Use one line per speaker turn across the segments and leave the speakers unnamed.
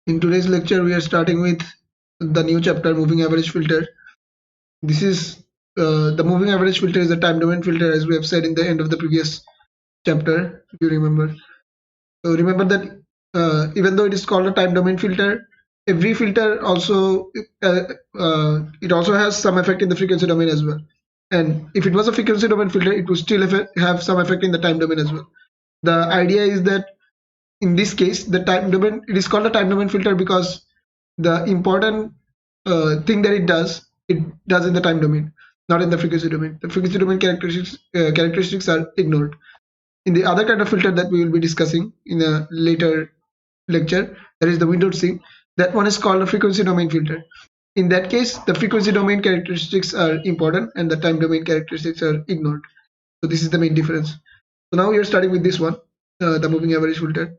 In today's lecture, we are starting with the new chapter, moving average filter. This is the moving average filter is a time domain filter, as we have said in the end of the previous chapter, if you remember. So remember that even though it is called a time domain filter, every filter also it also has some effect in the frequency domain as well. And if it was a frequency domain filter, it would still have some effect in the time domain as well. The idea is that in this case, the time domain, it is called a time domain filter because the important thing that it does in the time domain, not in the frequency domain. The frequency domain characteristics are ignored. In the other kind of filter that we will be discussing in a later lecture, that is the window seam, that one is called a frequency domain filter. In that case, the frequency domain characteristics are important and the time domain characteristics are ignored. So this is the main difference. So now we are starting with this one, the moving average filter.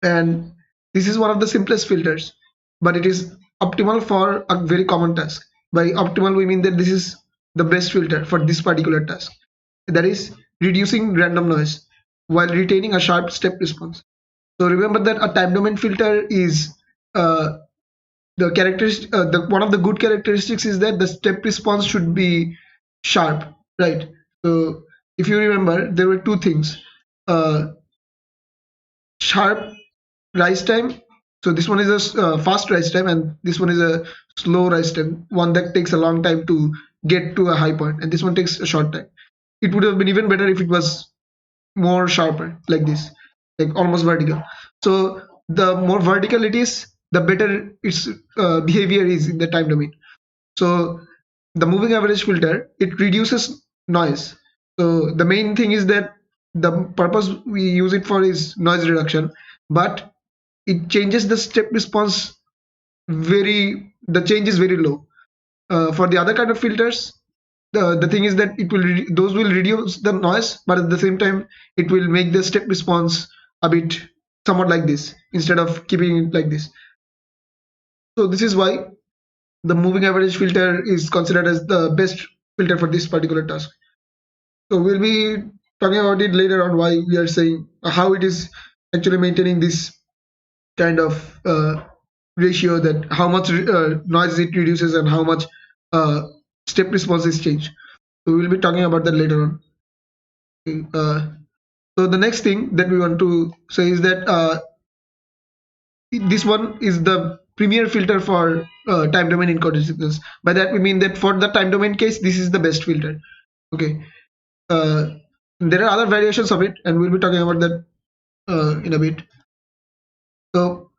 And this is one of the simplest filters, but it is optimal for a very common task. By optimal, we mean that this is the best filter for this particular task, that is reducing random noise while retaining a sharp step response. So remember that a time domain filter is the characteristic, one of the good characteristics is that the step response should be sharp, right? So if you remember, there were two things: sharp rise time. So this one is a fast rise time, and this one is a slow rise time, one that takes a long time to get to a high point, and this one takes a short time. It would have been even better if it was more sharper, like this, like almost vertical. So the more vertical it is, the better its behavior is in the time domain. So the moving average filter, it reduces noise. So the main thing is that the purpose we use it for is noise reduction, but it changes the step response the change is very low. For the other kind of filters, the thing is that those will reduce the noise, but at the same time it will make the step response a bit somewhat like this instead of keeping it like this. So this is why the moving average filter is considered as the best filter for this particular task. So we'll be talking about it later on, why we are saying how it is actually maintaining this kind of ratio, that how much noise it reduces and how much step response is changed. So we'll be talking about that later on. So the next thing that we want to say is that this one is the premier filter for time domain encoded signals. By that we mean that for the time domain case, this is the best filter. Okay. There are other variations of it, and we'll be talking about that in a bit. So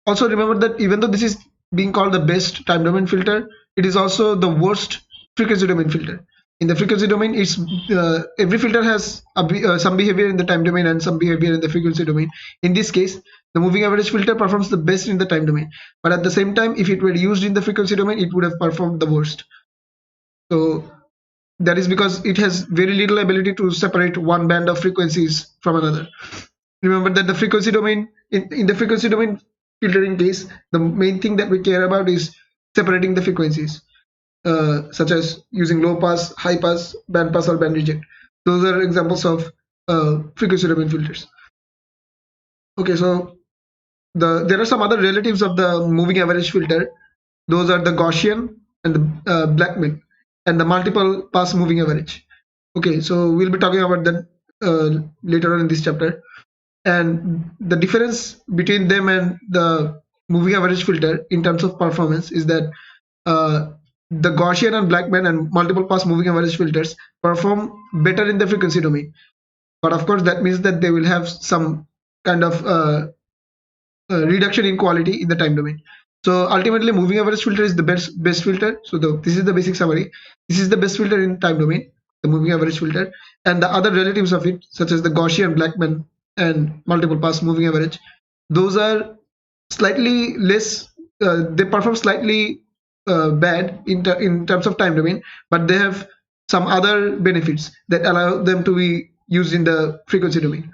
also remember that even though this is being called the best time domain filter, it is also the worst frequency domain filter. In the frequency domain, it's every filter has some behavior in the time domain and some behavior in the frequency domain. In this case, the moving average filter performs the best in the time domain, but at the same time, if it were used in the frequency domain, it would have performed the worst. So that is because it has very little ability to separate one band of frequencies from another. Remember that the frequency domain, in the frequency domain filtering case, the main thing that we care about is separating the frequencies, such as using low pass, high pass, band pass, or band reject. Those are examples of frequency domain filters. Okay, so there are some other relatives of the moving average filter. Those are the Gaussian and the Blackman, and the multiple pass moving average. Okay, so we'll be talking about that later on in this chapter. And the difference between them and the moving average filter in terms of performance is that the Gaussian and Blackman and multiple pass moving average filters perform better in the frequency domain. But of course, that means that they will have some kind of reduction in quality in the time domain. So ultimately, moving average filter is the best filter. So this is the basic summary. This is the best filter in time domain, the moving average filter, and the other relatives of it, such as the Gaussian, Blackman, and multiple pass moving average, those are slightly less. They perform slightly bad in terms of time domain, but they have some other benefits that allow them to be used in the frequency domain,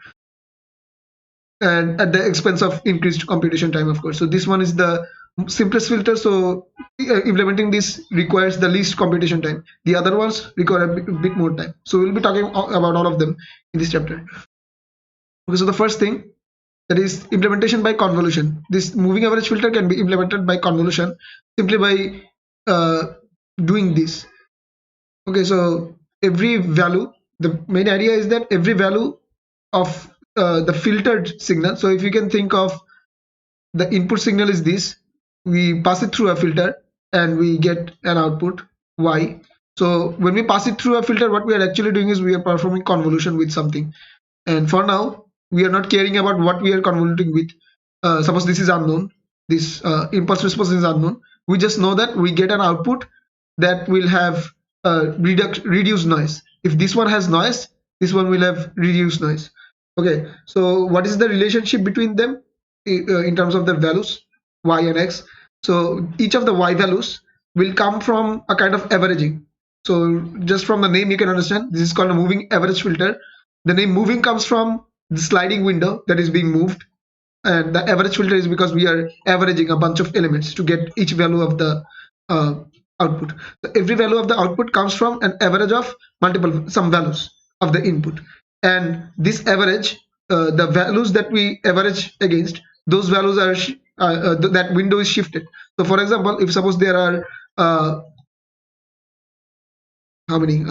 and at the expense of increased computation time, of course. So this one is the simplest filter, so implementing this requires the least computation time. The other ones require a bit more time. So we'll be talking about all of them in this chapter. Okay, so the first thing that is implementation by convolution. This moving average filter can be implemented by convolution simply by doing this. Okay, so every value, the main idea is that every value of the filtered signal. So if you can think of the input signal is this, we pass it through a filter and we get an output y. So when we pass it through a filter, what we are actually doing is we are performing convolution with something. And for now, we are not caring about what we are convoluting with. Suppose this is unknown, this impulse response is unknown. We just know that we get an output that will have reduced noise. If this one has noise, this one will have reduced noise. Okay, so what is the relationship between them in terms of the values y and x? So each of the y values will come from a kind of averaging. So just from the name you can understand this is called a moving average filter. The name moving comes from the sliding window that is being moved, and the average filter is because we are averaging a bunch of elements to get each value of the uh, output. So every value of the output comes from an average of some values of the input, and this average, the values that we average against, those values are that window is shifted. So for example, if suppose there are how many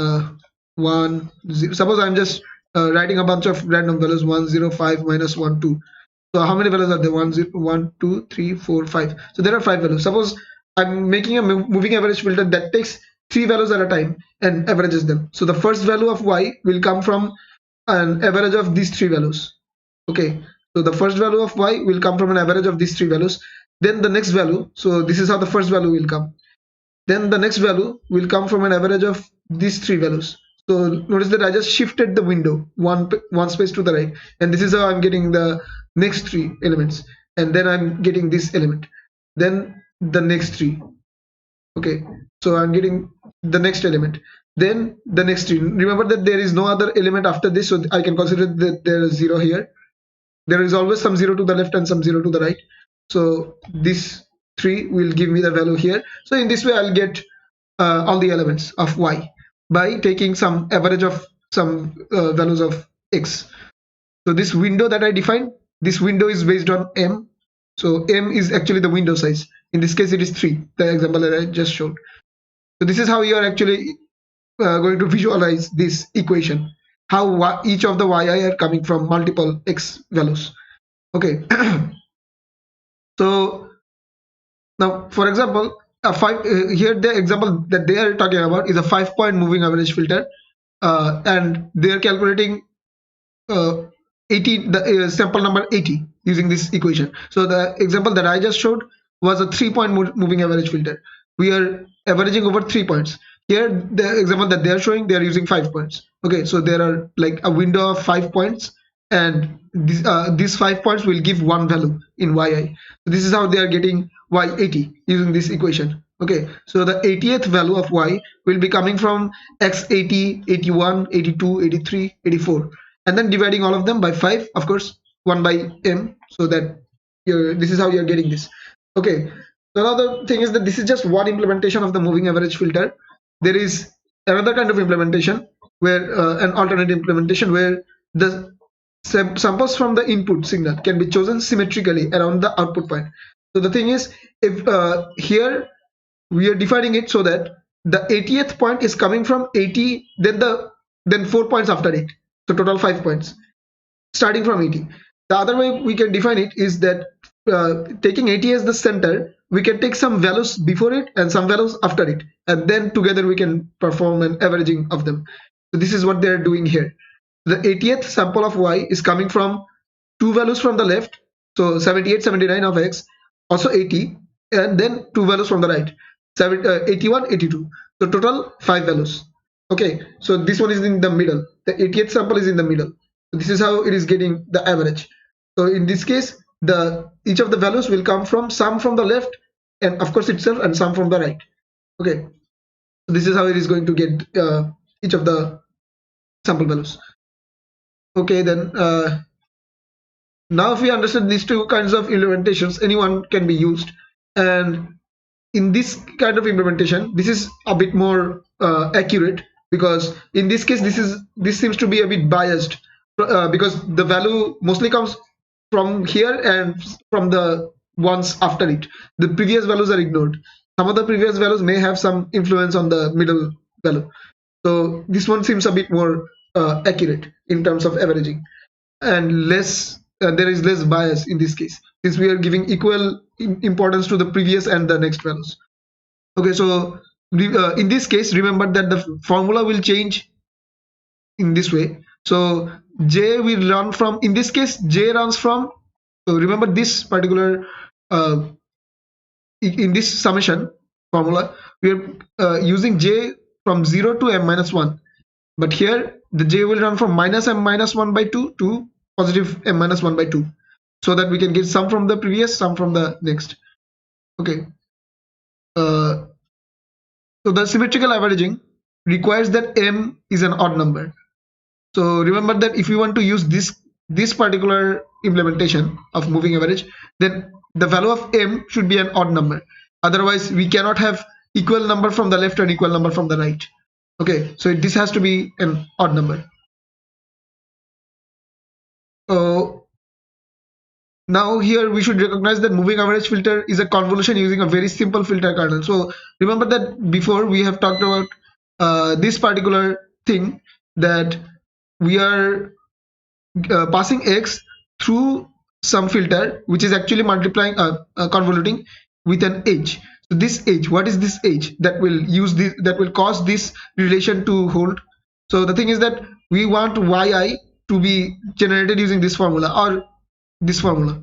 1 0, suppose I'm just writing a bunch of random values 1 0 5 minus 1 2. So how many values are there? 1 0 1 2 3 4 5. So there are 5 values. Suppose I'm making a moving average filter that takes 3 values at a time and averages them. So the first value of y will come from an average of these 3 values. Okay, so the first value of y will come from an average of these 3 values. Then the next value, so this is how the first value will come. Then the next value will come from an average of these 3 values. So notice that I just shifted the window one space to the right, and this is how I'm getting the next 3 elements, and then I'm getting this element, then the next 3. Okay, so I'm getting the next element, then the next 3. Remember that there is no other element after this, so I can consider that there is 0 here. There is always some 0 to the left and some 0 to the right. So this 3 will give me the value here. So in this way, I'll get all the elements of y by taking some average of some values of x. So this window that I defined, this window is based on m. So m is actually the window size. In this case, it is 3, the example that I just showed. So this is how you are actually going to visualize this equation, how each of the yi are coming from multiple x values. Okay. So now, for example, here the example that they are talking about is a 5-point moving average filter, and they are calculating 80, the sample number 80 using this equation. So the example that I just showed was a 3-point moving average filter. We are averaging over 3 points. Here, the example that they are showing, they are using 5 points. Okay, so there are like a window of 5 points, and these 5 points will give one value in yi. So this is how they are getting y80 using this equation. Okay, so the 80th value of y will be coming from x80, 81, 82, 83, 84, and then dividing all of them by 5, of course, 1 by m, so that this is how you're getting this. Okay, so another thing is that this is just one implementation of the moving average filter. There is another kind of implementation where an alternate implementation where the samples from the input signal can be chosen symmetrically around the output point. So the thing is, if here we are defining it so that the 80th point is coming from 80, then 4 points after it, so total 5 points starting from 80. The other way we can define it is that taking 80 as the center, we can take some values before it and some values after it, and then together we can perform an averaging of them. So this is what they're doing here. The 80th sample of y is coming from 2 values from the left, so 78, 79 of x, also 80, and then 2 values from the right, 81, 82. So total 5 values. Okay, so this one is in the middle. The 80th sample is in the middle. So this is how it is getting the average. So in this case, each of the values will come from some from the left, and of course itself, and some from the right. Okay, so this is how it is going to get each of the sample values. Okay, then now if we understand these two kinds of implementations, anyone can be used. And in this kind of implementation, this is a bit more accurate, because in this case, this seems to be a bit biased, because the value mostly comes from here and from the ones after it. The previous values are ignored. Some of the previous values may have some influence on the middle value. So this one seems a bit more accurate in terms of averaging, and less there is less bias in this case, since we are giving equal importance to the previous and the next values. Okay, so in this case, remember that the formula will change in this way. So J will run from, in this case, J runs from, so remember this particular, in this summation formula, we are using J from 0 to m minus 1. But here, the J will run from minus m minus 1 by 2 to positive m minus 1 by 2. So that we can get some from the previous, some from the next. Okay. So the symmetrical averaging requires that m is an odd number. So remember that if you want to use this particular implementation of moving average, then the value of m should be an odd number. Otherwise, we cannot have equal number from the left and equal number from the right. Okay, so this has to be an odd number. Now here we should recognize that moving average filter is a convolution using a very simple filter kernel. So remember that before we have talked about this particular thing, that we are passing x through some filter which is actually multiplying convoluting with an h. So this h, what is this h that will use this, that will cause this relation to hold? So the thing is that we want yi to be generated using this formula or this formula.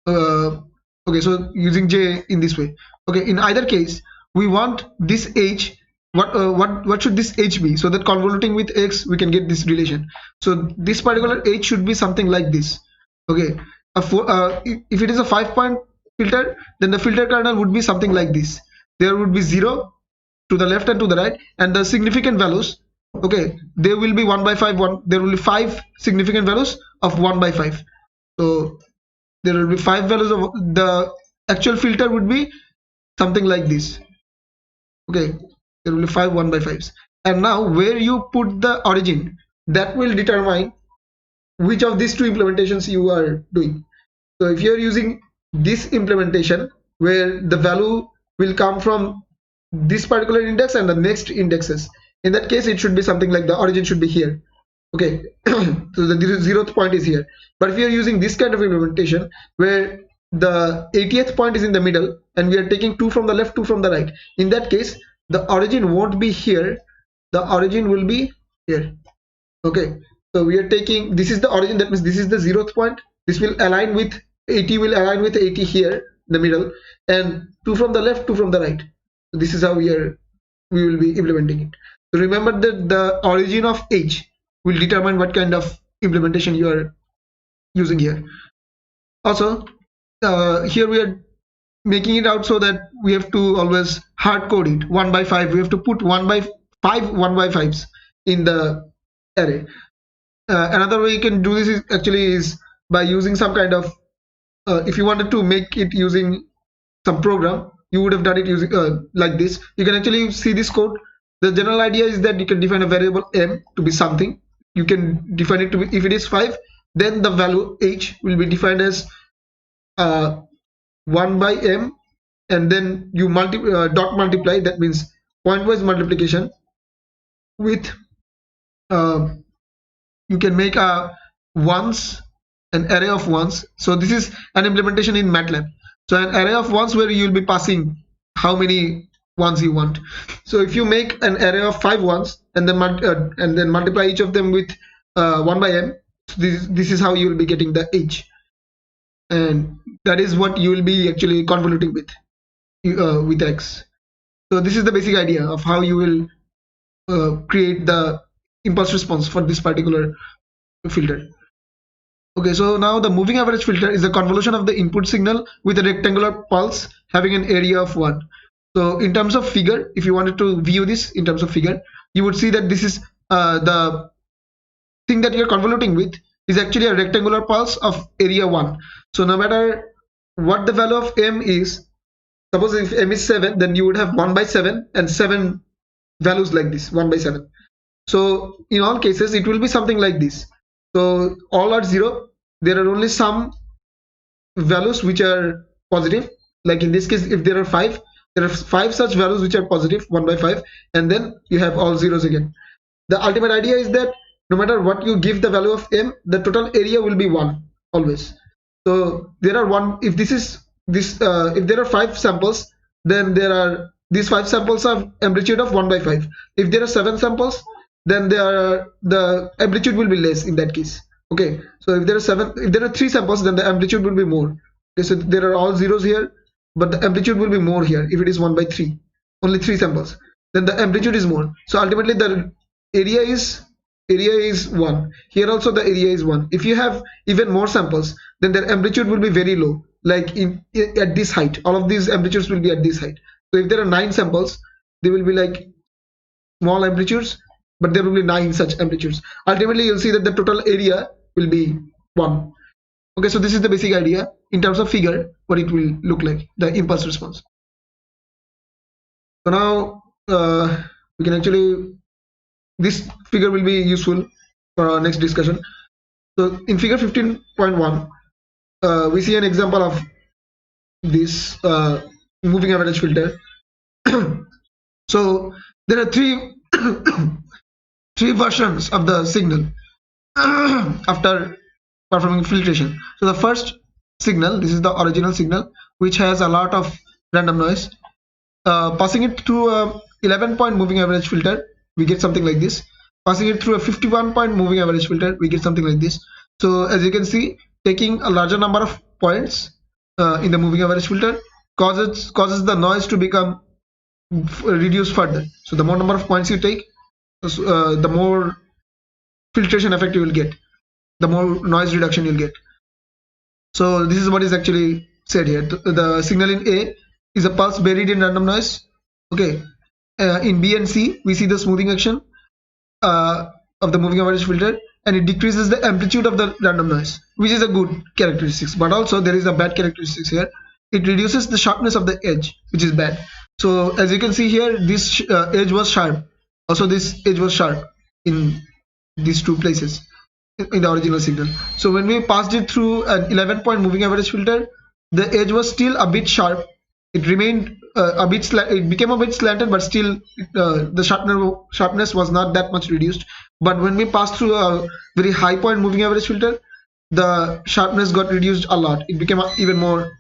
Okay, so using j in this way. Okay, in either case, we want this h. What should this h be, so that convoluting with x we can get this relation? So this particular h should be something like this. Okay, if it is a 5-point filter, then the filter kernel would be something like this. There would be 0 to the left and to the right, and the significant values, okay, they will be 1 by 5. There will be 5 significant values of 1 by 5. So there will be 5 values of the actual filter would be something like this. Okay, there will be 5 1 by 5s, and now where you put the origin, that will determine which of these two implementations you are doing. So if you are using this implementation where the value will come from this particular index and the next indexes, in that case it should be something like the origin should be here. Okay, so the 0th point is here. But if you are using this kind of implementation where the 80th point is in the middle and we are taking 2 from the left, 2 from the right, in that case the origin won't be here, the origin will be here. Okay, so we are taking, this is the origin, that means this is the 0th point, this will align with 80, will align with 80 here in the middle, and 2 from the left, 2 from the right. So this is how we will be implementing it. So remember that the origin of h will determine what kind of implementation you are using here. Also, here we are making it out so that we have to always hard code it 1 by 5. We have to put 1 by 5 1 by 5s in the array. Another way you can do this is by using some kind of, if you wanted to make it using some program, you would have done it using like this. You can actually see this code. The general idea is that you can define a variable m to be something. You can define it to be, if it is 5, then the value h will be defined as 1 by m, and then you dot multiply, that means pointwise multiplication with you can make a ones, an array of ones. So this is an implementation in MATLAB. So an array of ones where you will be passing how many ones you want. So if you make an array of 5 ones and then multiply each of them with 1 by m, so this is how you will be getting the h, and that is what you will be actually convoluting with x. So this is the basic idea of how you will create the impulse response for this particular filter. Okay, so now the moving average filter is a convolution of the input signal with a rectangular pulse having an area of 1. So in terms of figure, if you wanted to view this in terms of figure, you would see that this is the thing that you're convoluting with is actually a rectangular pulse of area 1. So no matter what the value of m is, suppose if m is 7, then you would have 1 by 7 and 7 values like this, 1 by 7. So in all cases, it will be something like this. So all are 0. There are only some values which are positive. Like in this case, if there are five such values which are positive, 1 by 5, and then you have all zeros again. The ultimate idea is that no matter what you give the value of m, the total area will be 1 always. So there are one, if this is this if there are 5 samples, then there are these 5 samples have amplitude of 1 by 5. If there are 7 samples, then the amplitude will be less in that case. Okay, so if there are 3 samples, then the amplitude will be more. Okay, so there are all zeros here, but the amplitude will be more here if it is 1 by 3, only 3 samples, then the amplitude is more. So ultimately the area is 1. Here also the area is 1. If you have even more samples, then their amplitude will be very low, like at this height. All of these amplitudes will be at this height. So if there are 9 samples, they will be like small amplitudes, but there will be 9 such amplitudes. Ultimately, you'll see that the total area will be 1. Okay, so this is the basic idea in terms of figure, what it will look like, the impulse response. So now we can actually, this figure will be useful for our next discussion. So in figure 15.1, we see an example of this moving average filter. So there are three three versions of the signal after performing filtration. So the first signal, this is the original signal, which has a lot of random noise. Passing it through a 11-point moving average filter, we get something like this. Passing it through a 51-point moving average filter, we get something like this. So as you can see, taking a larger number of points in the moving average filter causes the noise to become reduced further. So the more number of points you take, the more filtration effect you will get, the more noise reduction you'll get. So this is what is actually said here. The signal in A is a pulse buried in random noise. Okay, in B and C we see the smoothing action of the moving average filter, and it decreases the amplitude of the random noise, which is a good characteristics. But also there is a bad characteristics here. It reduces the sharpness of the edge, which is bad. So as you can see here, this edge was sharp. Also this edge was sharp in these two places in the original signal. So when we passed it through an 11-point moving average filter, the edge was still a bit sharp. It remained a bit it became a bit slanted, but still the sharpness was not that much reduced. But when we passed through a very high point moving average filter, the sharpness got reduced a lot. It became even more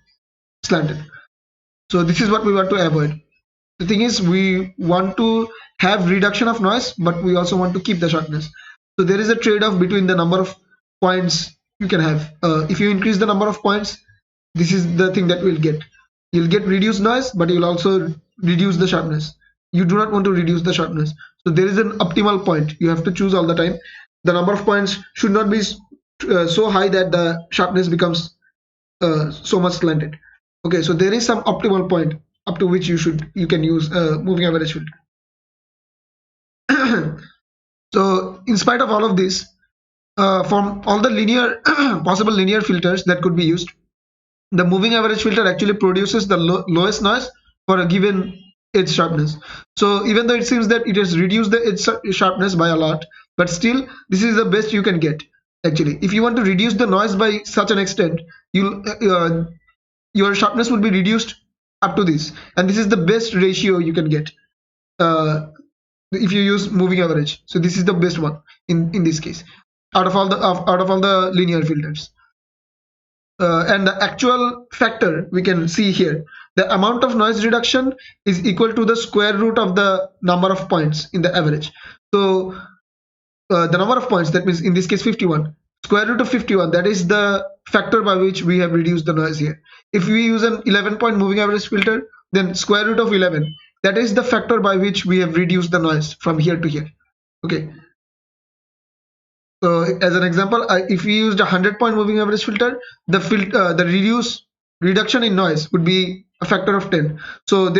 slanted. So this is what we want to avoid. The thing is, we want to have reduction of noise, but we also want to keep the sharpness. So there is a trade-off between the number of points you can have. If you increase the number of points, this is the thing that we'll get. You'll get reduced noise, but you'll also reduce the sharpness. You do not want to reduce the sharpness. So there is an optimal point. You have to choose all the time. The number of points should not be so high that the sharpness becomes so much slanted. Okay, so there is some optimal point up to which you can use moving average filter. So in spite of all of this, from all the linear possible linear filters that could be used, the moving average filter actually produces the lowest noise for a given edge sharpness. So even though it seems that it has reduced the edge sharpness by a lot, but still this is the best you can get. Actually, if you want to reduce the noise by such an extent, your sharpness will be reduced up to this, and this is the best ratio you can get if you use moving average. So this is the best one in this case out of all the linear filters. And the actual factor we can see here, the amount of noise reduction is equal to the square root of the number of points in the average. So the number of points, that means in this case 51, square root of 51, that is the factor by which we have reduced the noise here. If we use an 11-point moving average filter, then square root of 11, that is the factor by which we have reduced the noise from here to here. Okay. So as an example, if we used a 100-point moving average filter, the reduction in noise would be a factor of 10. So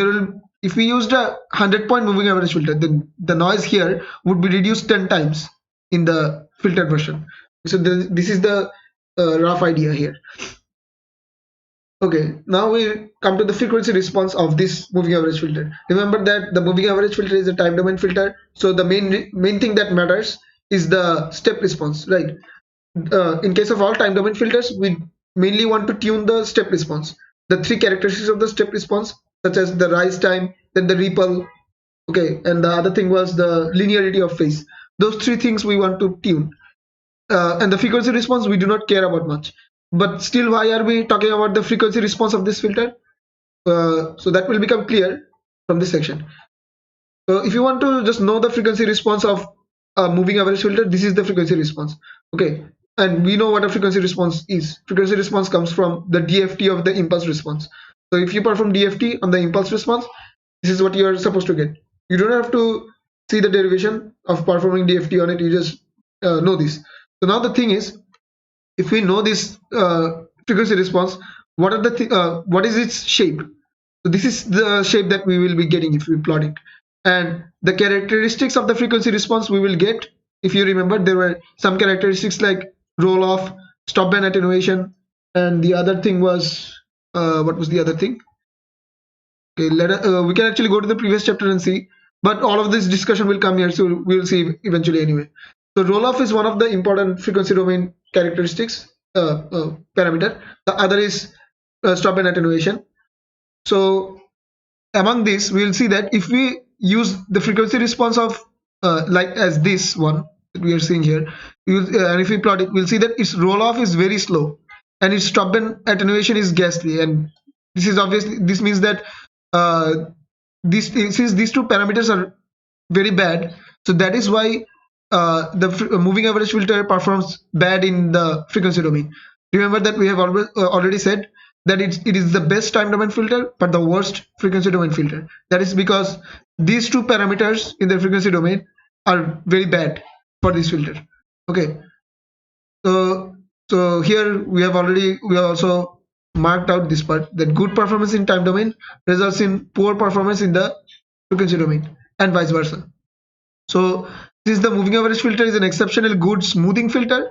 if we used a 100-point moving average filter, then the noise here would be reduced 10 times in the filtered version. So this is the rough idea here. Okay, now we come to the frequency response of this moving average filter. Remember that the moving average filter is a time domain filter. So the main thing that matters is the step response, right? In case of all time domain filters, we mainly want to tune the step response, the three characteristics of the step response, such as the rise time, then the ripple, okay, and the other thing was the linearity of phase. Those three things we want to tune. And the frequency response we do not care about much. But still, why are we talking about the frequency response of this filter? So that will become clear from this section. So if you want to just know the frequency response of a moving average filter, this is the frequency response. Okay, and we know what a frequency response is. Frequency response comes from the DFT of the impulse response. So if you perform DFT on the impulse response, this is what you are supposed to get. You don't have to see the derivation of performing DFT on it. You just know this. So now the thing is, if we know this frequency response, what is its shape? So this is the shape that we will be getting if we plot it. And the characteristics of the frequency response we will get, if you remember, there were some characteristics like roll off, stop band attenuation, and the other thing was what was the other thing? Okay, we can actually go to the previous chapter and see, but all of this discussion will come here, so we will see eventually anyway. So roll off is one of the important frequency domain characteristics parameter. The other is stop band attenuation. So among these, we will see that if we use the frequency response of like as this one that we are seeing here, and if we plot it, we'll see that its roll off is very slow and its stop band attenuation is ghastly. And this is obviously, this means that since these two parameters are very bad, so that is why the moving average filter performs bad in the frequency domain. Remember that we have already said that it is the best time domain filter but the worst frequency domain filter. That is because these two parameters in the frequency domain are very bad for this filter. Okay, so here we have also marked out this part, that good performance in time domain results in poor performance in the frequency domain and vice versa. So since the moving average filter is an exceptionally good smoothing filter,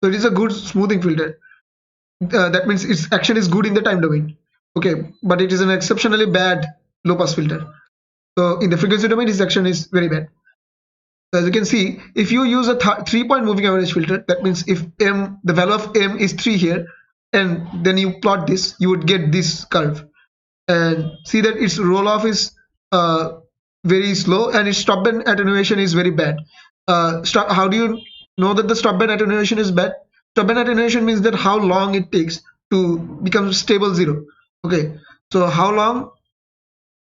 so it is a good smoothing filter. That means its action is good in the time domain. Okay, but it is an exceptionally bad low pass filter. So in the frequency domain, its action is very bad. As you can see, if you use a 3-point moving average filter, that means if m, the value of m is 3 here, and then you plot this, you would get this curve. And see that its roll off is very slow and its stop band attenuation is very bad. How do you know that the stop band attenuation is bad? Stop band attenuation means that how long it takes to become stable zero. Okay, so how long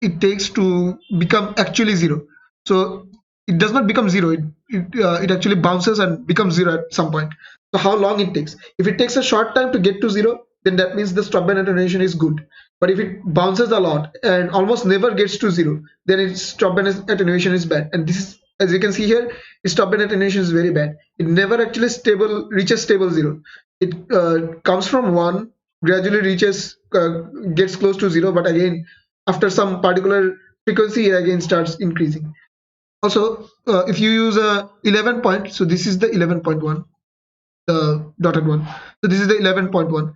it takes to become actually zero. So it does not become zero, it actually bounces and becomes zero at some point. So how long it takes? If it takes a short time to get to zero, then that means the stop band attenuation is good. But if it bounces a lot and almost never gets to zero, then its stop band attenuation is bad. And this is, as you can see here, its stop band attenuation is very bad. It never actually reaches stable zero. It comes from 1, gradually gets close to 0, but again after some particular frequency it again starts increasing. Also, if you use a 11 point, so this is the 11.1, the dotted one. So this is the 11.1.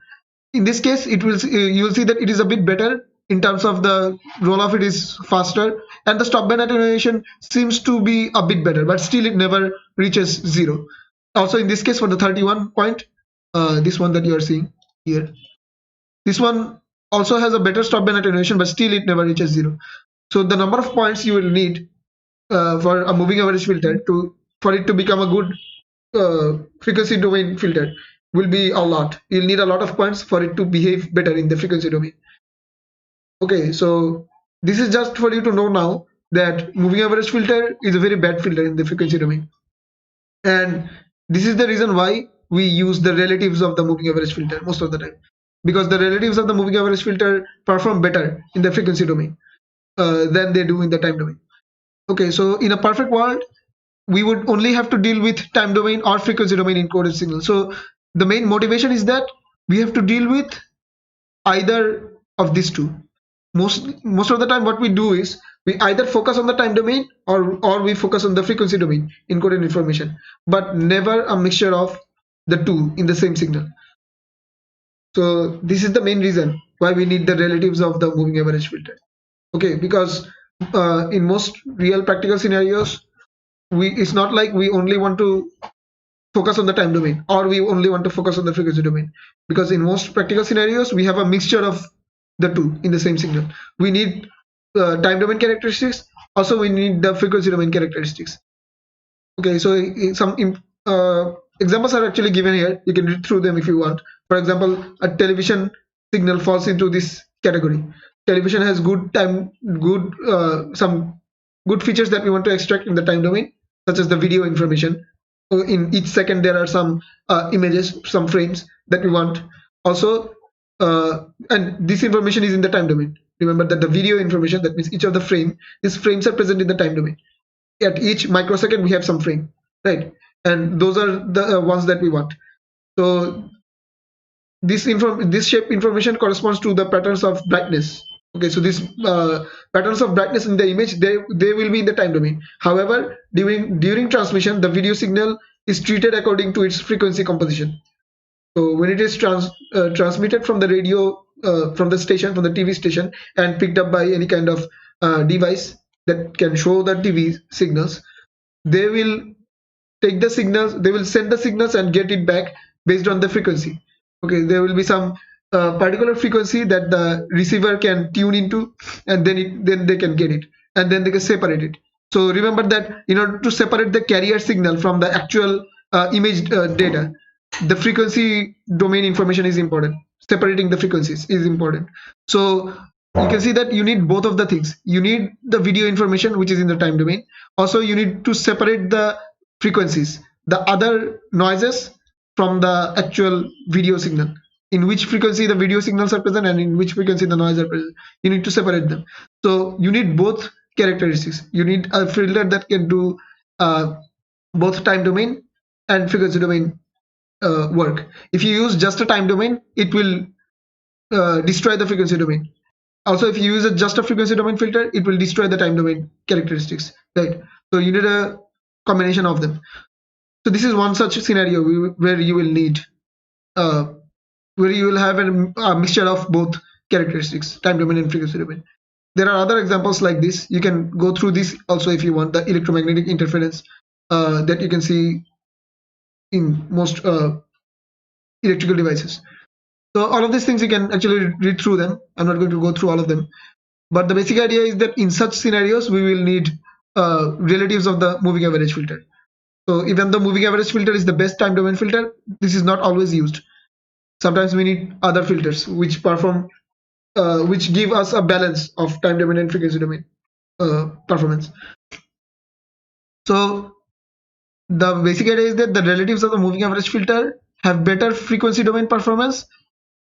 In this case, you will see that it is a bit better in terms of the roll off. It is faster, and the stop band attenuation seems to be a bit better, but still it never reaches 0. Also, in this case, for the 31 point, this one that you are seeing here, this one also has a better stop band attenuation, but still it never reaches 0. So the number of points you will need for a moving average filter for it to become a good frequency domain filter will be a lot. You'll need a lot of points for it to behave better in the frequency domain. Okay, so this is just for you to know now that moving average filter is a very bad filter in the frequency domain. And this is the reason why we use the relatives of the moving average filter most of the time, because the relatives of the moving average filter perform better in the frequency domain than they do in the time domain. Okay, so in a perfect world, we would only have to deal with time domain or frequency domain encoded signal. So the main motivation is that we have to deal with either of these two. Most of the time what we do is we either focus on the time domain or we focus on the frequency domain encoded information, but never a mixture of the two in the same signal. So this is the main reason why we need the relatives of the moving average filter. Okay, because in most real practical scenarios, it's not like we only want to focus on the time domain, or we only want to focus on the frequency domain, because in most practical scenarios we have a mixture of the two in the same signal. We need time domain characteristics, also we need the frequency domain characteristics. Okay, so some examples are actually given here. You can read through them if you want. For example, a television signal falls into this category. Television has some good features that we want to extract in the time domain, such as the video information. In each second there are some images, some frames that we want. Also, and this information is in the time domain. Remember that the video information, that means each of the these frames are present in the time domain. At each microsecond we have some frame, right? And those are the ones that we want. So this shape information corresponds to the patterns of brightness. Okay, so these patterns of brightness in the image, they will be in the time domain. However, during transmission, the video signal is treated according to its frequency composition. So when it is transmitted from the radio, from the TV station, and picked up by any kind of device that can show the TV signals, they will take the signals, they will send the signals and get it back based on the frequency. Okay, there will be some particular frequency that the receiver can tune into, and then they can get it, and then they can separate it. So remember that in order to separate the carrier signal from the actual image data, the frequency domain information is important. Separating the frequencies is important. So you can see that you need both of the things. You need the video information, which is in the time domain. Also, you need to separate the frequencies, the other noises, from the actual video signal. In which frequency the video signals are present and in which frequency the noise are present. You need to separate them. So you need both characteristics. You need a filter that can do both time domain and frequency domain work. If you use just a time domain, it will destroy the frequency domain. Also, if you use just a frequency domain filter, it will destroy the time domain characteristics, right? So you need a combination of them. So this is one such scenario where you will need where you will have a mixture of both characteristics, time domain and frequency domain. There are other examples like this. You can go through this also if you want. The electromagnetic interference that you can see in most electrical devices. So all of these things you can actually read through them. I'm not going to go through all of them, but the basic idea is that in such scenarios we will need relatives of the moving average filter. So even the moving average filter is the best time domain filter, this is not always used. Sometimes we need other filters which perform, which give us a balance of time domain and frequency domain performance. So the basic idea is that the relatives of the moving average filter have better frequency domain performance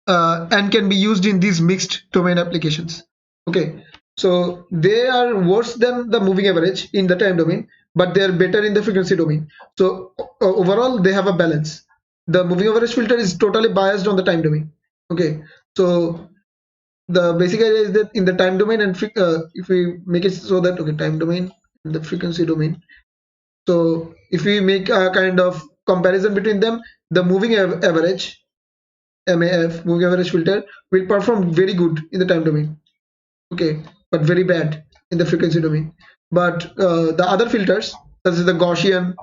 and can be used in these mixed domain applications. Okay, so they are worse than the moving average in the time domain, but they are better in the frequency domain. So overall they have a balance. The moving average filter is totally biased on the time domain. Okay, so the basic idea is that in the time domain and if we make it so that, okay, time domain and the frequency domain, so if we make a kind of comparison between them, the moving average, MAF, moving average filter, will perform very good in the time domain, okay, but very bad in the frequency domain. But the other filters, such as the Gaussian,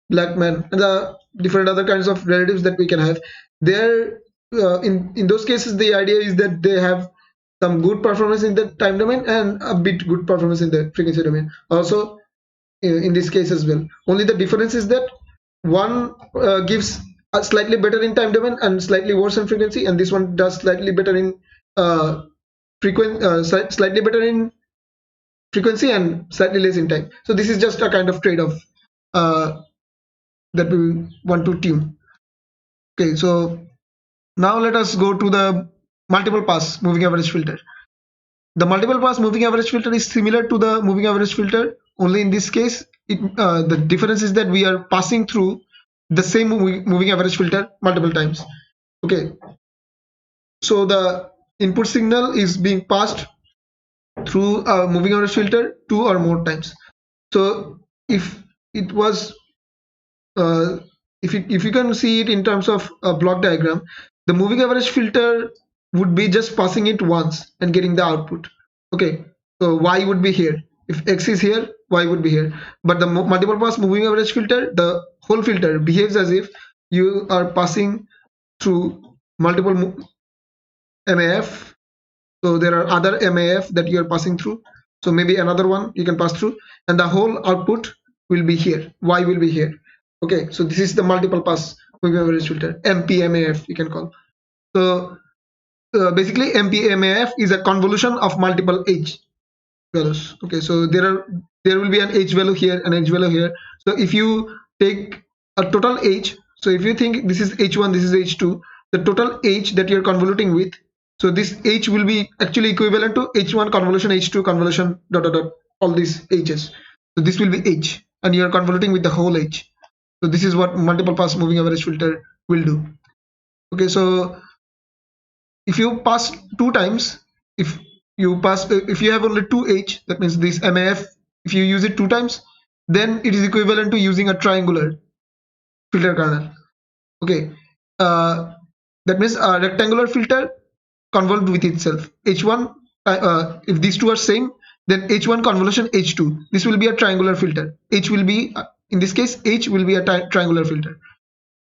Blackman, and the different other kinds of relatives that we can have, there in those cases the idea is that they have some good performance in the time domain and a bit good performance in the frequency domain also in this case as well. Only the difference is that one gives slightly better in time domain and slightly worse in frequency, and this one does slightly better in slightly better in frequency and slightly less in time. So this is just a kind of trade-off that we want to tune. Okay, so now let us go to the multiple pass moving average filter. The multiple pass moving average filter is similar to the moving average filter, only in this case the difference is that we are passing through the same moving average filter multiple times. Okay, so the input signal is being passed through a moving average filter 2 or more times. So if it was if you can see it in terms of a block diagram, the moving average filter would be just passing it once and getting the output. Okay, so y would be here. If x is here, y would be here. But the multiple pass moving average filter, the whole filter behaves as if you are passing through multiple MAF. So there are other MAF that you are passing through. So maybe another one you can pass through, and the whole output will be here. Y will be here. Okay, so this is the multiple pass moving average filter, MPMAF you can call. So basically MPMAF is a convolution of multiple H values. Okay, so there will be an H value here, an H value here. So if you take a total H, so if you think this is H1, this is H2, the total H that you're convoluting with, so this H will be actually equivalent to H1 convolution, H2 convolution, dot dot dot, all these H's. So this will be H, and you're convoluting with the whole H. So this is what multiple pass moving average filter will do. Okay, so if you pass two times, if you have only two H, that means this MAF, if you use it two times, then it is equivalent to using a triangular filter kernel. Okay, that means a rectangular filter convolved with itself. H1, if these two are same, then H1 convolution H2. This will be a triangular filter. H will be, in this case, H will be a triangular filter.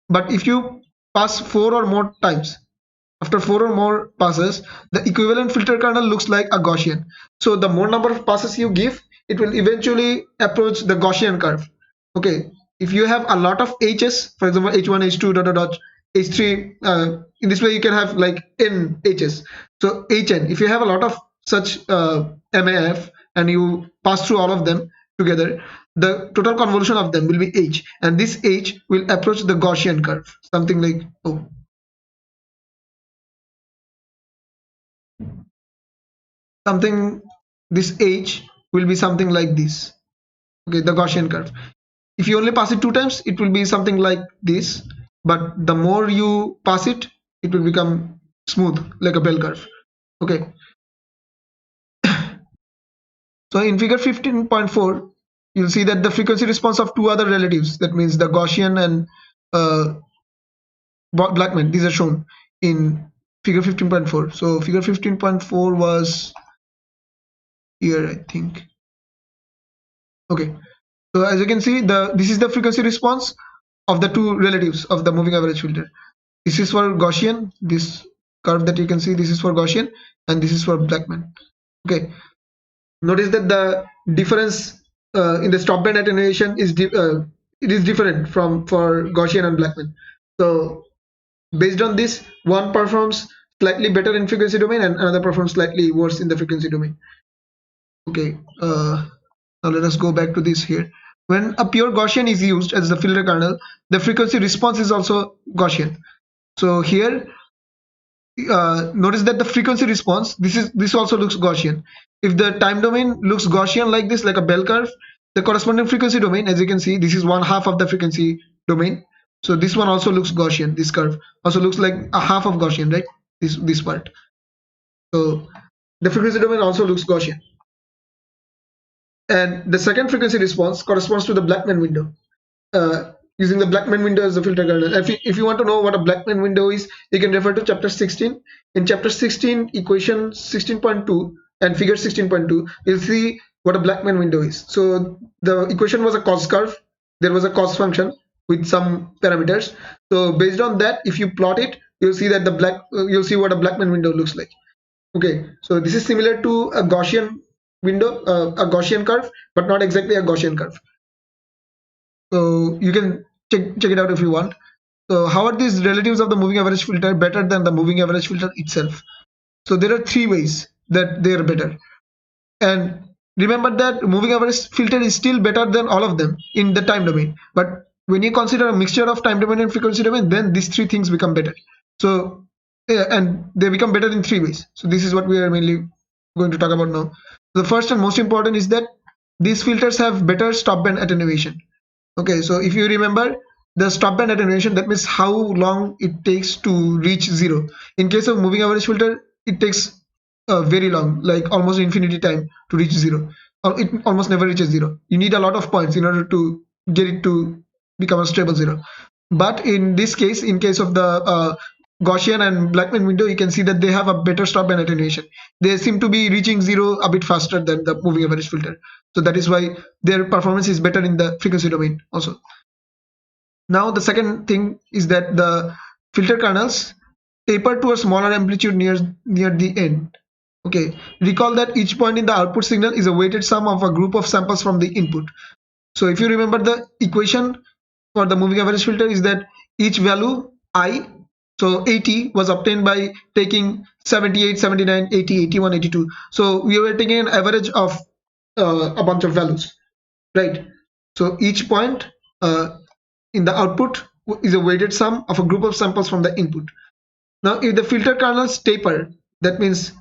But if you pass 4 or more times, after 4 or more passes, the equivalent filter kernel looks like a Gaussian. So the more number of passes you give, it will eventually approach the Gaussian curve. Okay, if you have a lot of H's, for example, H1, H2, dot dot dot, H3, in this way you can have like n H's. So Hn, if you have a lot of such MAF and you pass through all of them together, the total convolution of them will be H, and this H will approach the Gaussian curve, something like, oh, something, this H will be something like this. Okay, the Gaussian curve. If you only pass it two times, it will be something like this, but the more you pass it, it will become smooth like a bell curve. Okay, so in figure 15.4 you'll see that the frequency response of two other relatives, that means the Gaussian and Blackman, these are shown in figure 15.4. so figure 15.4 was here, I think. Okay, so as you can see, this is the frequency response of the two relatives of the moving average filter. This is for Gaussian, this curve that you can see, this is for Gaussian, and this is for Blackman. Okay, notice that the difference in the stop band attenuation is it is different from for Gaussian and Blackman. So based on this, one performs slightly better in frequency domain and another performs slightly worse in the frequency domain. Okay, now let us go back to this here. When a pure Gaussian is used as the filter kernel, the frequency response is also Gaussian. So here, notice that the frequency response, this also looks Gaussian. If the time domain looks Gaussian like this, like a bell curve, the corresponding frequency domain, as you can see, this is 1/2 of the frequency domain. So this one also looks Gaussian. This curve also looks like a half of Gaussian, right? This part. So the frequency domain also looks Gaussian. And the second frequency response corresponds to the Blackman window. Using the Blackman window as the filter kernel. If you want to know what a Blackman window is, you can refer to chapter 16. In chapter 16, equation 16.2 and figure 16.2, you'll see what a Blackman window is. So the equation was a cos curve. There was a cos function with some parameters. So based on that, if you plot it, you'll see that you'll see what a Blackman window looks like. Okay, so this is similar to a Gaussian window, a Gaussian curve, but not exactly a Gaussian curve. So you can check it out if you want. So how are these relatives of the moving average filter better than the moving average filter itself? So there are three ways that they are better. And remember that moving average filter is still better than all of them in the time domain. But when you consider a mixture of time domain and frequency domain, then these three things become better. So and they become better in three ways. So this is what we are mainly going to talk about now. The first and most important is that these filters have better stop band attenuation. Okay, so if you remember the stop band attenuation, that means how long it takes to reach zero. In case of moving average filter, it takes very long, like almost infinity time to reach zero, or it almost never reaches zero. You need a lot of points in order to get it to become a stable zero. But in this case, in case of the Gaussian and Blackman window, you can see that they have a better stop band attenuation. They seem to be reaching zero a bit faster than the moving average filter. So that is why their performance is better in the frequency domain also. Now the second thing is that the filter kernels taper to a smaller amplitude near the end. Okay, recall that each point in the output signal is a weighted sum of a group of samples from the input. So if you remember, the equation for the moving average filter is that each value I, so 80, was obtained by taking 78, 79, 80, 81, 82. So we were taking an average of a bunch of values, right? So each point in the output is a weighted sum of a group of samples from the input. Now, if the filter kernels taper, that means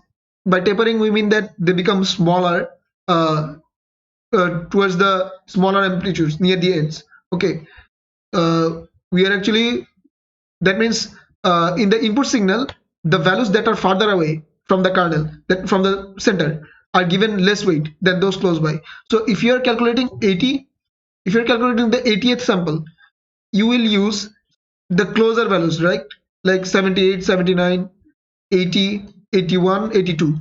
by tapering we mean that they become smaller uh, towards the smaller amplitudes near the ends. Okay, we are actually, that means in the input signal, the values that are farther away from the kernel, that from the center, are given less weight than those close by. So if you are calculating 80, if you're calculating the 80th sample, you will use the closer values, right? Like 78, 79, 80, 81, 82.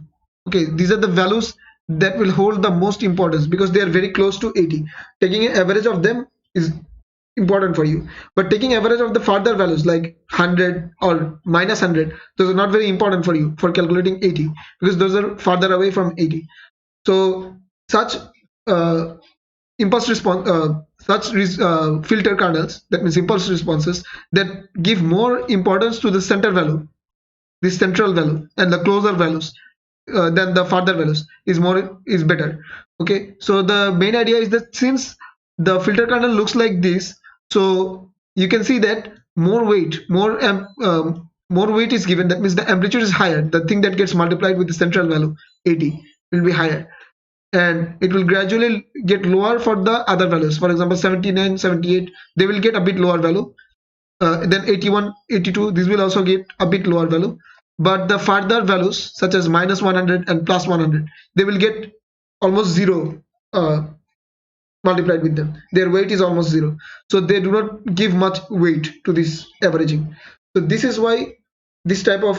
Okay, these are the values that will hold the most importance because they are very close to 80. Taking an average of them is important for you, but taking average of the further values like 100 or minus 100, those are not very important for you for calculating 80 because those are farther away from 80. So such uh, impulse response filter kernels, that means impulse responses, that give more importance to the center value, the central value, and the closer values than the further values is better. Okay, so the main idea is that since the filter kernel looks like this, so you can see that more weight is given. That means the amplitude is higher, the thing that gets multiplied with the central value 80 will be higher, and it will gradually get lower for the other values. For example, 79, 78, they will get a bit lower value. Then 81, 82, this will also get a bit lower value. But the further values such as minus 100 and plus 100, they will get almost zero multiplied with them. Their weight is almost zero. So they do not give much weight to this averaging. So this is why this type of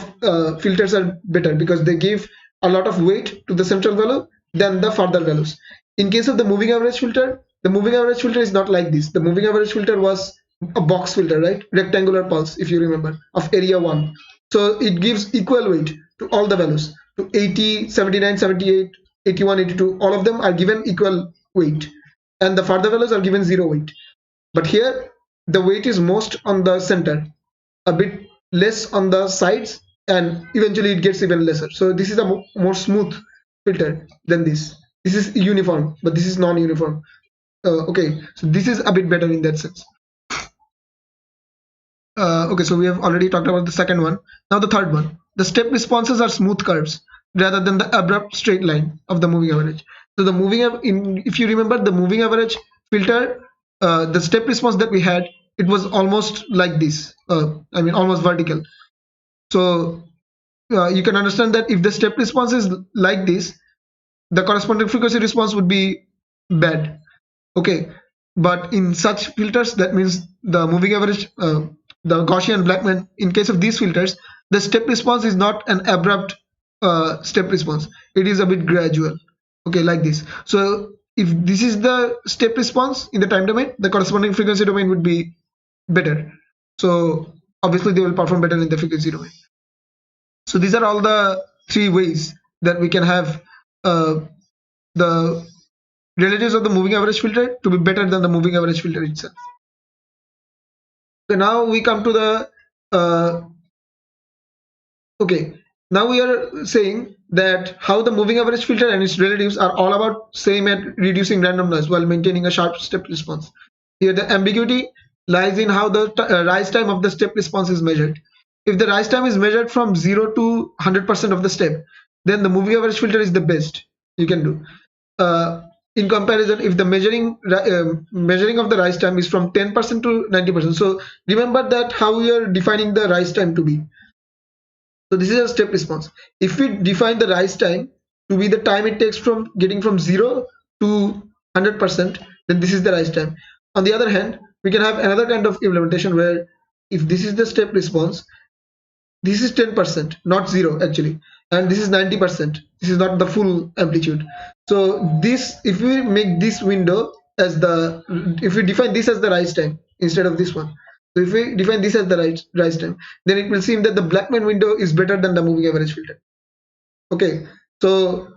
filters are better, because they give a lot of weight to the central value than the further values. In case of the moving average filter, the moving average filter is not like this. The moving average filter was a box filter, right? Rectangular pulse, if you remember, of area 1. So it gives equal weight to all the values, to 80, 79, 78, 81, 82. All of them are given equal weight, and the further values are given zero weight. But here the weight is most on the center, a bit less on the sides, and eventually it gets even lesser. So this is a more smooth filter than this. This is uniform, but this is non-uniform. Okay, so this is a bit better in that sense. Okay, so we have already talked about the second one. Now the third one. The step responses are smooth curves rather than the abrupt straight line of the moving average. So the if you remember the moving average filter, the step response that we had, it was almost like this. I mean, almost vertical. So you can understand that if the step response is like this, the corresponding frequency response would be bad. Okay, but in such filters, that means the moving average, the Gaussian and Blackman, in case of these filters, the step response is not an abrupt step response. It is a bit gradual. Okay, like this. So if this is the step response in the time domain, the corresponding frequency domain would be better. So obviously they will perform better in the frequency domain. So these are all the three ways that we can have the relatives of the moving average filter to be better than the moving average filter itself. So now we come to the okay, now we are saying that how the moving average filter and its relatives are all about same at reducing random noise while maintaining a sharp step response. Here the ambiguity lies in how the rise time of the step response is measured. If the rise time is measured from 0 to 100% of the step, then the moving average filter is the best you can do. In comparison, if the measuring of the rise time is from 10% to 90%. So remember that how we are defining the rise time to be. So this is a step response. If we define the rise time to be the time it takes from getting from 0 to 100%, then this is the rise time. On the other hand, we can have another kind of implementation where if this is the step response, this is 10%, not 0 actually, and this is 90%. This is not the full amplitude. So this, if we make this window as the, if we define this as the rise time, instead of this one. So if we define this as the rise time, then it will seem that the Blackman window is better than the moving average filter. Okay, so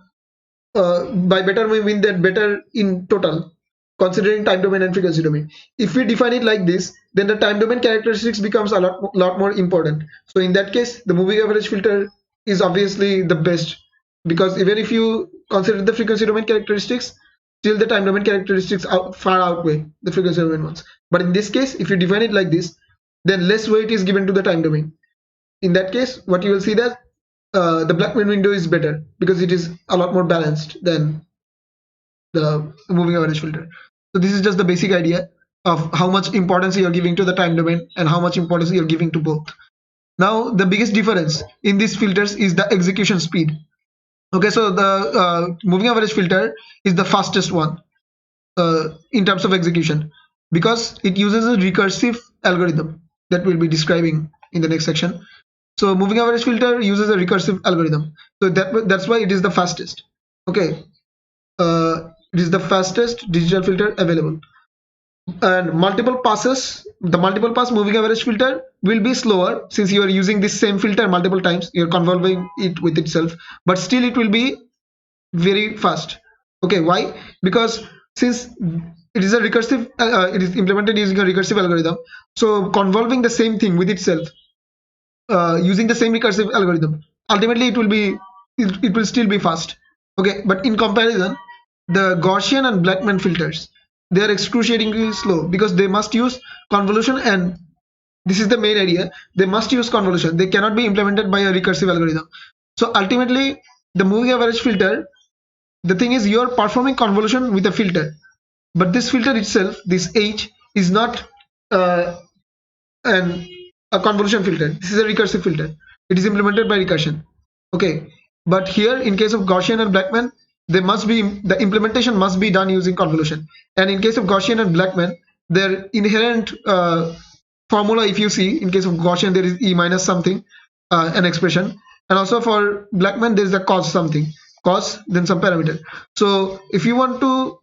by better we mean that better in total, considering time domain and frequency domain. If we define it like this, then the time domain characteristics becomes a lot more important. So in that case, the moving average filter is obviously the best, because even if you consider the frequency domain characteristics, still the time domain characteristics far outweigh the frequency domain ones. But in this case, if you define it like this, then less weight is given to the time domain. In that case, what you will see that the Blackman window is better because it is a lot more balanced than the moving average filter. So this is just the basic idea of how much importance you're giving to the time domain and how much importance you're giving to both. Now, the biggest difference in these filters is the execution speed. Okay, so the moving average filter is the fastest one in terms of execution, because it uses a recursive algorithm that we'll be describing in the next section. So moving average filter uses a recursive algorithm, so that's why it is the fastest. Okay, it is the fastest digital filter available. And multiple passes, the multiple pass moving average filter will be slower, since you are using this same filter multiple times, you're convolving it with itself, but still it will be very fast. Okay, why? Because since it is a recursive, it is implemented using a recursive algorithm, so convolving the same thing with itself using the same recursive algorithm, ultimately it will still be fast. Okay, but in comparison, the Gaussian and Blackman filters, they are excruciatingly slow, because they must use convolution, and this is the main idea, they must use convolution. They cannot be implemented by a recursive algorithm. So ultimately, the moving average filter, the thing is, you are performing convolution with a filter, but this filter itself, this H, is not a convolution filter. This is a recursive filter. It is implemented by recursion. Okay, but here in case of Gaussian and Blackman, the implementation must be done using convolution. And in case of Gaussian and Blackman, their inherent formula, if you see, in case of Gaussian there is E minus something, an expression, and also for Blackman there is a cos something, cos then some parameter. So if you want to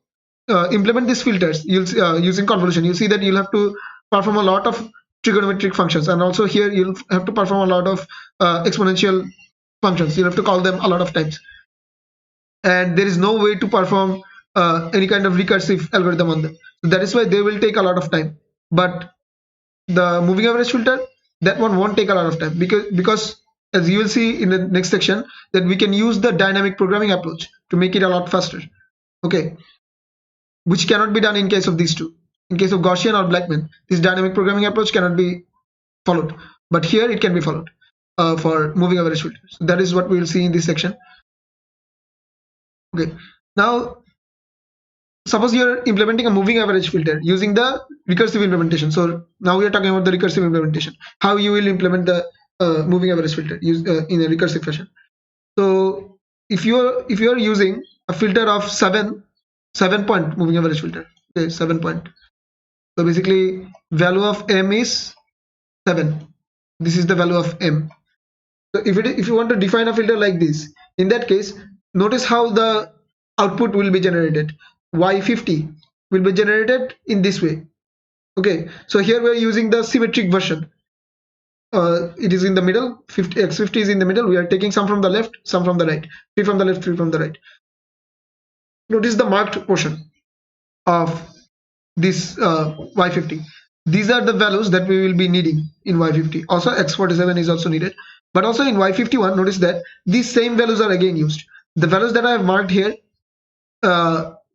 implement these filters using convolution, you see that you'll have to perform a lot of trigonometric functions, and also here you'll have to perform a lot of exponential functions. You'll have to call them a lot of times, and there is no way to perform any kind of recursive algorithm on them. So that is why they will take a lot of time. But the moving average filter, that one won't take a lot of time, because as you will see in the next section, that we can use the dynamic programming approach to make it a lot faster. Okay, which cannot be done in case of these two. In case of Gaussian or Blackman, this dynamic programming approach cannot be followed, but here it can be followed for moving average filters. So that is what we will see in this section. Okay, now suppose you are implementing a moving average filter using the recursive implementation. So now we are talking about the recursive implementation, how you will implement the moving average filter in a recursive fashion. So if you are using a filter of 7-point moving average filter, okay, 7 point. So basically value of m is 7. This is the value of m. So if you want to define a filter like this, in that case, notice how the output will be generated. Y50 will be generated in this way. Okay, so here we are using the symmetric version. It is in the middle. X50 is in the middle. We are taking some from the left, some from the right. 3 from the left, 3 from the right. Notice the marked portion of this Y50. These are the values that we will be needing in Y50. Also X47 is also needed, but also in Y51, notice that these same values are again used. The values that I have marked here,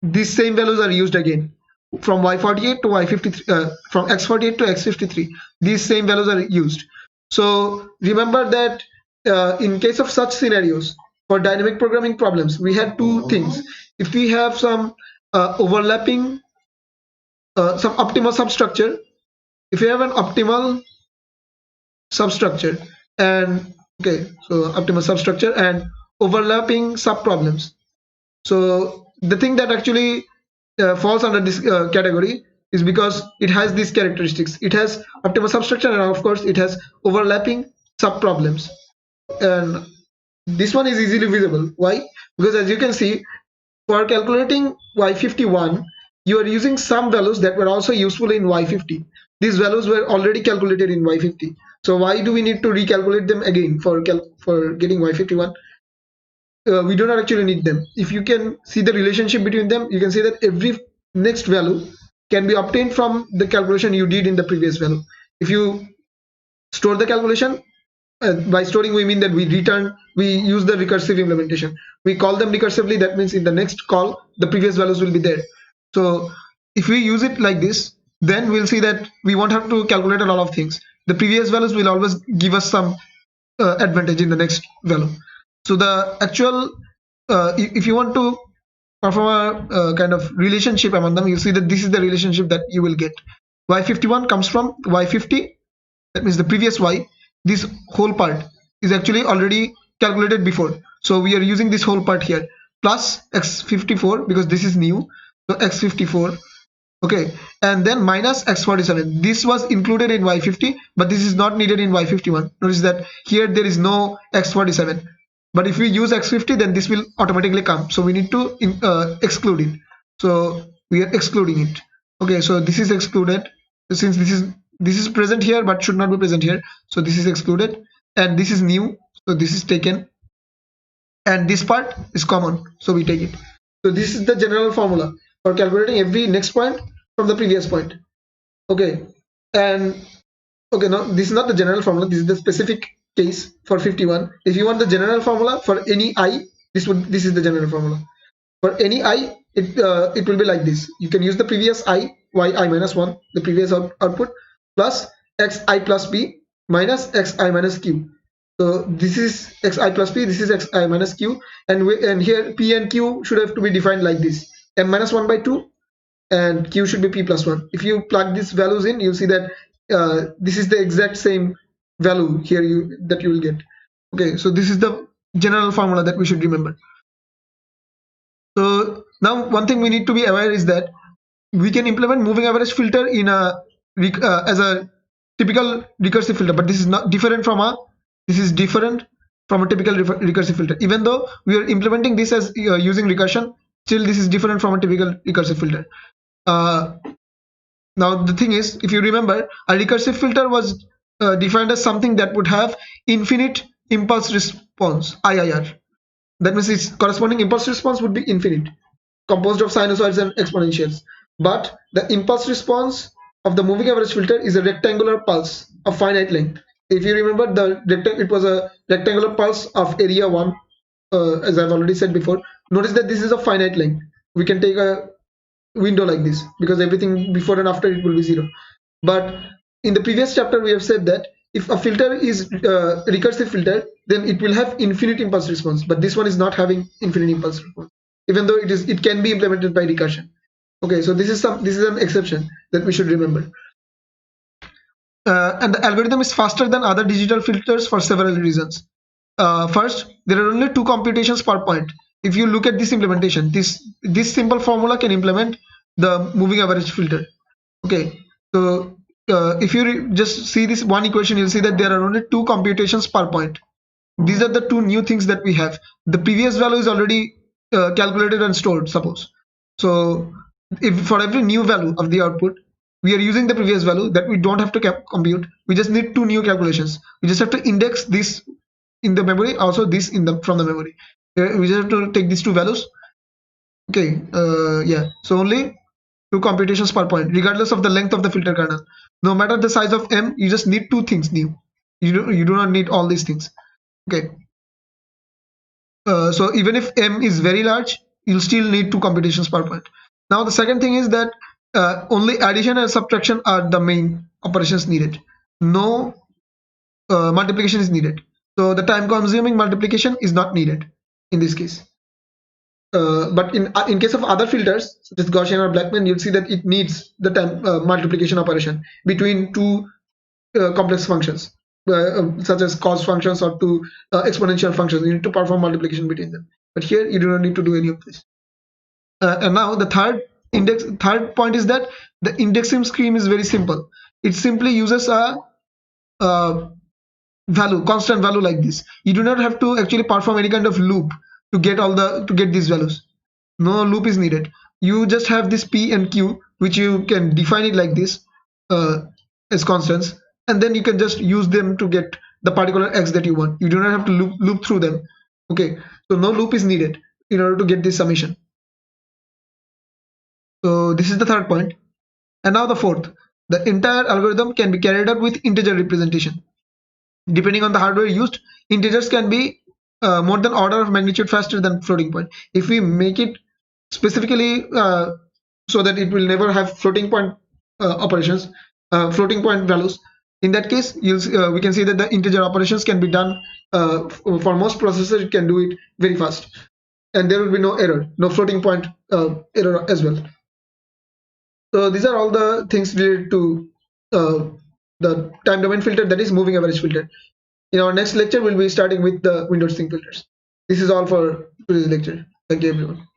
these same values are used again from Y48 to Y53, from X48 to X53. These same values are used. So remember that in case of such scenarios, for dynamic programming problems, we had two things. If we have some overlapping, some optimal substructure, if you have an optimal substructure and optimal substructure and overlapping subproblems, so the thing that actually falls under this category is because it has these characteristics. It has optimal substructure, and of course it has overlapping subproblems, and this one is easily visible. Why? Because as you can see, for calculating Y51, you are using some values that were also useful in Y50. these values were already calculated in y50. So why do we need to recalculate them again for getting y51? We do not actually need them. If you can see the relationship between them, you can see that every next value can be obtained from the calculation you did in the previous value. If you store the calculation, by storing we mean that we use the recursive implementation. We call them recursively. That means in the next call, the previous values will be there. So if we use it like this, then we'll see that we won't have to calculate a lot of things. The previous values will always give us some advantage in the next value. So the actual, if you want to perform a kind of relationship among them, you'll see that this is the relationship that you will get. Y51 comes from Y50, that means the previous Y. This whole part is actually already calculated before. So we are using this whole part here, plus X54 because this is new. So X54, okay, and then minus X47. This was included in Y50, but this is not needed in Y51. Notice that here there is no X47. But if we use X50, then this will automatically come. So we need to exclude it. So we are excluding it. Okay, so this is excluded since this is present here but should not be present here. So this is excluded, and this is new. So this is taken, and this part is common. So we take it. So this is the general formula for calculating every next point from the previous point. Okay, and okay, now this is not the general formula. This is the specific case for 51. If you want the general formula for any I, this is the general formula. For any I, it will be like this. You can use the previous I, yi minus 1, the previous output, plus xi plus p minus xi minus q. So this is xi plus p, this is xi minus q, and here p and q should have to be defined like this: m minus 1 by 2, and q should be p plus 1. If you plug these values in, you'll see that this is the exact same value here that you will get. Okay, so this is the general formula that we should remember. So now one thing we need to be aware is that we can implement moving average filter in as a typical recursive filter, but this is different from a typical recursive filter. Even though we are implementing this as using recursion, still this is different from a typical recursive filter. Now the thing is, if you remember, a recursive filter was defined as something that would have infinite impulse response, IIR. That means its corresponding impulse response would be infinite, composed of sinusoids and exponentials. But the impulse response of the moving average filter is a rectangular pulse of finite length. If you remember, it was a rectangular pulse of area 1, as I've already said before. Notice that this is a finite length. We can take a window like this because everything before and after it will be 0. But in the previous chapter, we have said that if a filter is recursive filter, then it will have infinite impulse response. But this one is not having infinite impulse response, even though it can be implemented by recursion. Okay, so this is an exception that we should remember. And the algorithm is faster than other digital filters for several reasons. First, there are only 2 computations per point. If you look at this implementation, this simple formula can implement the moving average filter. Okay, so if you just see this one equation, you'll see that there are only 2 computations per point. These are the 2 new things that we have. The previous value is already calculated and stored, suppose. So if for every new value of the output, we are using the previous value that we don't have to compute. We just need 2 new calculations. We just have to index this in the memory, also this from the memory. We just have to take these 2 values. Okay, yeah. So only 2 computations per point, regardless of the length of the filter kernel. No matter the size of m, you just need 2 things new. You do not need all these things. Okay. So even if m is very large, you'll still need 2 computations per point. Now the second thing is that only addition and subtraction are the main operations needed. No multiplication is needed. So the time consuming multiplication is not needed in this case. But in case of other filters such as Gaussian or Blackman, you'll see that it needs the time multiplication operation between 2 complex functions, such as cos functions or 2 exponential functions. You need to perform multiplication between them. But here you do not need to do any of this. And now the third point is that the indexing scheme is very simple. It simply uses a constant value like this. You do not have to actually perform any kind of loop to get these values. No loop is needed. You just have this p and q, which you can define it like this. as constants, and then you can just use them to get the particular x that you want. You do not have to loop through them. Okay, so no loop is needed in order to get this summation. So this is the third point. And now the fourth, the entire algorithm can be carried out with integer representation. Depending on the hardware used, integers can be more than order of magnitude faster than floating point. If we make it specifically so that it will never have floating point operations, floating point values, in that case we can see that the integer operations can be done for most processors. It can do it very fast, and there will be no error, no floating point error as well. So these are all the things related to the time domain filter, that is moving average filter. In our next lecture, we'll be starting with the window string filters. This is all for today's lecture. Thank you, everyone.